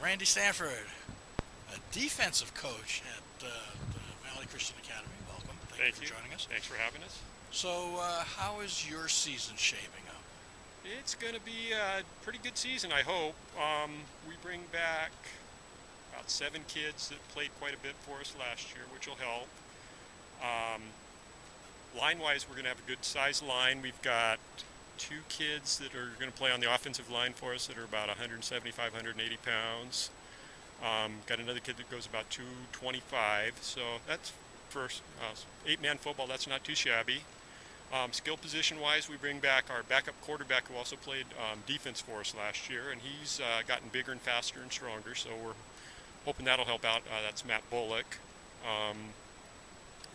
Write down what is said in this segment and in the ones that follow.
Randy Stanford, a defensive coach at the Valley Christian Academy. Welcome. Thank you for joining us. Thanks for having us. So, how is your season shaping up? It's going to be a pretty good season, I hope. We bring back about 7 kids that played quite a bit for us last year, which will help. Line-wise, we're going to have a good-sized line. We've got 2 kids that are going to play on the offensive line for us that are about 175, 180 pounds. Got another kid that goes about 225. So that's for 8-man football. That's not too shabby. Skill position-wise, we bring back our backup quarterback who also played defense for us last year, and he's gotten bigger and faster and stronger, so we're hoping that'll help out. That's Matt Bullock.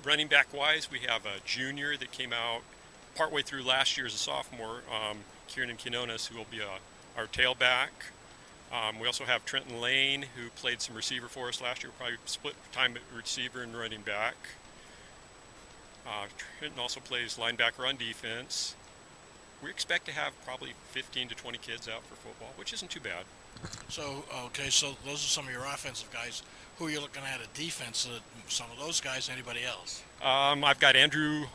Running back-wise, we have a junior that came out partway through last year as a sophomore, Kieran Quinones, who will be our tailback. We also have Trenton Lane, who played some receiver for us last year, probably split time at receiver and running back. Trenton also plays linebacker on defense. We expect to have probably 15 to 20 kids out for football, which isn't too bad. So, okay, so those are some of your offensive guys. Who are you looking at defense? Some of those guys, anybody else? I've got Andrew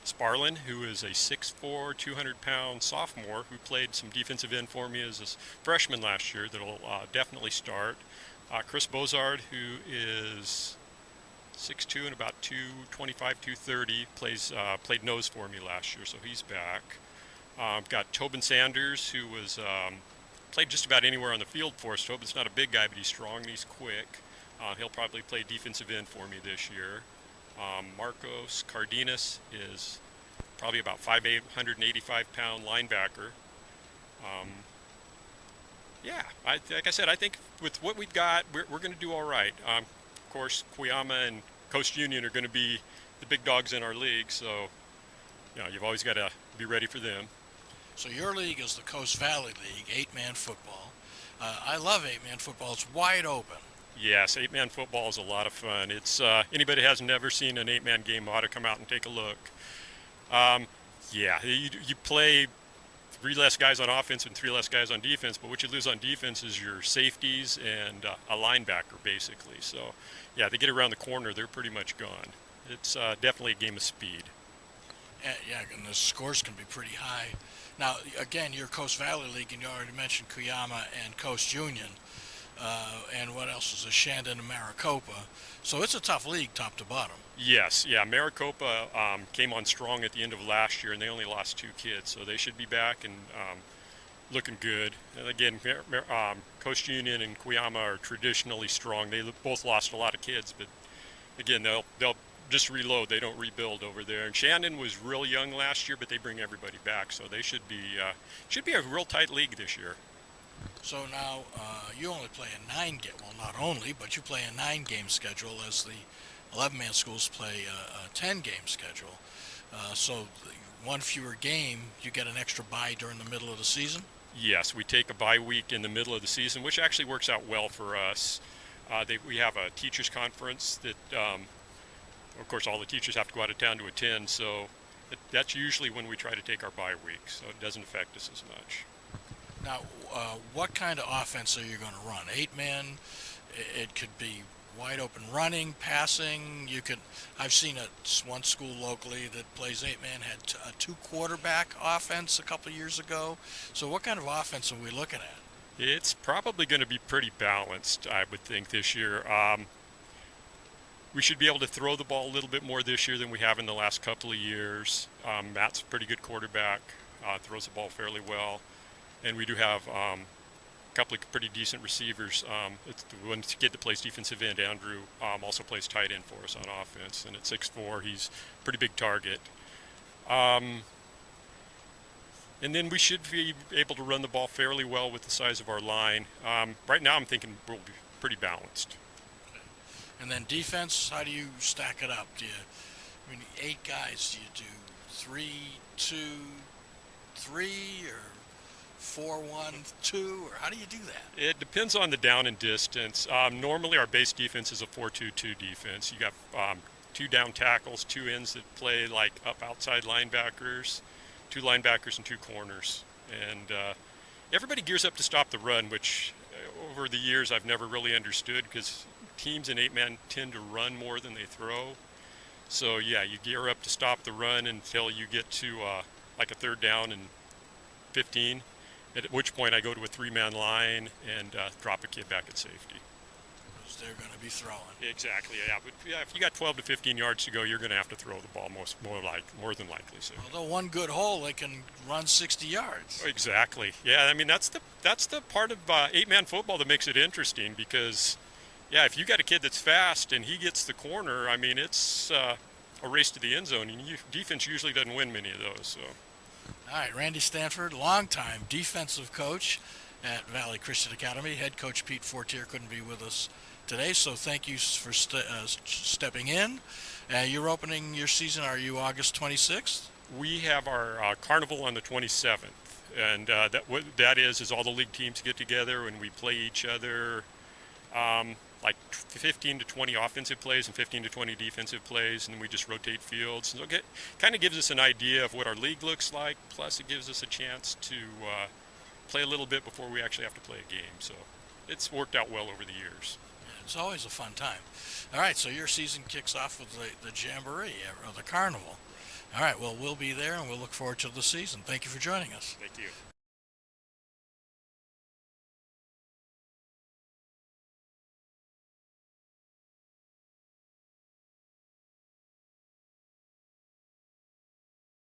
Sparlin, who is a 6'4", 200-pound sophomore who played some defensive end for me as a freshman last year that'll definitely start. Chris Bozard, who is 6'2" and about 225, 230, played nose for me last year, so he's back. Got Tobin Sanders, who was played just about anywhere on the field for us. Tobin's not a big guy, but he's strong and he's quick. He'll probably play defensive end for me this year. Marcos Cardenas is probably about 5'8", 185-pound linebacker. Like I said, I think with what we've got, we're going to do all right. Of course, Cuyama and Coast Union are going to be the big dogs in our league, so you've always got to be ready for them. So your league is the Coast Valley League, 8-man football. I love 8-man football. It's wide open. Yes, 8-man football is a lot of fun. It's anybody who has never seen an 8-man game ought to come out and take a look. You play 3 less guys on offense and 3 less guys on defense, but what you lose on defense is your safeties and a linebacker, basically. So, they get around the corner, they're pretty much gone. It's definitely a game of speed. And the scores can be pretty high. Now, again, your Coast Valley League, and you already mentioned Cuyama and Coast Union. And what else is it? Shandon and Maricopa. So it's a tough league, top to bottom. Yes, Maricopa came on strong at the end of last year, and they only lost 2 kids, so they should be back and looking good. And again, Coast Union and Cuyama are traditionally strong. They both lost a lot of kids, but again, they'll just reload. They don't rebuild over there. And Shandon was real young last year, but they bring everybody back, so they should be a real tight league this year. So now you only play a 9-game, well, not only, but you play a 9-game schedule as the 11-man schools play a 10-game schedule. So one fewer game, you get an extra bye during the middle of the season? Yes, we take a bye week in the middle of the season, which actually works out well for us. We have a teachers conference that, of course, all the teachers have to go out of town to attend, so that's usually when we try to take our bye week, so it doesn't affect us as much. Now, what kind of offense are you going to run? 8-man, it could be wide open running, passing. I've seen one school locally that plays 8-man had a 2-quarterback offense a couple of years ago. So what kind of offense are we looking at? It's probably going to be pretty balanced, I would think, this year. We should be able to throw the ball a little bit more this year than we have in the last couple of years. Matt's a pretty good quarterback, throws the ball fairly well. And we do have a couple of pretty decent receivers. It's the one kid that plays defensive end, Andrew, also plays tight end for us on offense. And at 6'4", he's a pretty big target. And then we should be able to run the ball fairly well with the size of our line. Right now I'm thinking we'll be pretty balanced. Okay. And then defense, how do you stack it up? 8 guys, do you do 3, 2, 3, or 4-1-2, or how do you do that? It depends on the down and distance. Normally our base defense is a 4-2-2 defense. You got 2 down tackles, 2 ends that play like up outside linebackers, 2 linebackers and 2 corners. And everybody gears up to stop the run, which over the years I've never really understood, because teams in 8-man tend to run more than they throw. So yeah, you gear up to stop the run until you get to like a third down and 15, at which point I go to a 3-man line and drop a kid back at safety. Because they're going to be throwing. Exactly, yeah. But yeah, if you got 12 to 15 yards to go, you're going to have to throw the ball more than likely. So. Although one good hole, they can run 60 yards. Exactly. Yeah, I mean that's the part of 8-man football that makes it interesting, because yeah, if you got a kid that's fast and he gets the corner, I mean it's a race to the end zone, and defense usually doesn't win many of those. So. All right, Randy Stanford, longtime defensive coach at Valley Christian Academy. Head coach Pete Fortier couldn't be with us today, so thank you for stepping in. You're opening your season, are you August 26th? We have our carnival on the 27th, and what that is all the league teams get together and we play each other like 15 to 20 offensive plays and 15 to 20 defensive plays, and then we just rotate fields. So it kind of gives us an idea of what our league looks like, plus it gives us a chance to play a little bit before we actually have to play a game. So it's worked out well over the years. It's always a fun time. All right, so your season kicks off with the Jamboree, or the Carnival. All right, well, we'll be there, and we'll look forward to the season. Thank you for joining us. Thank you.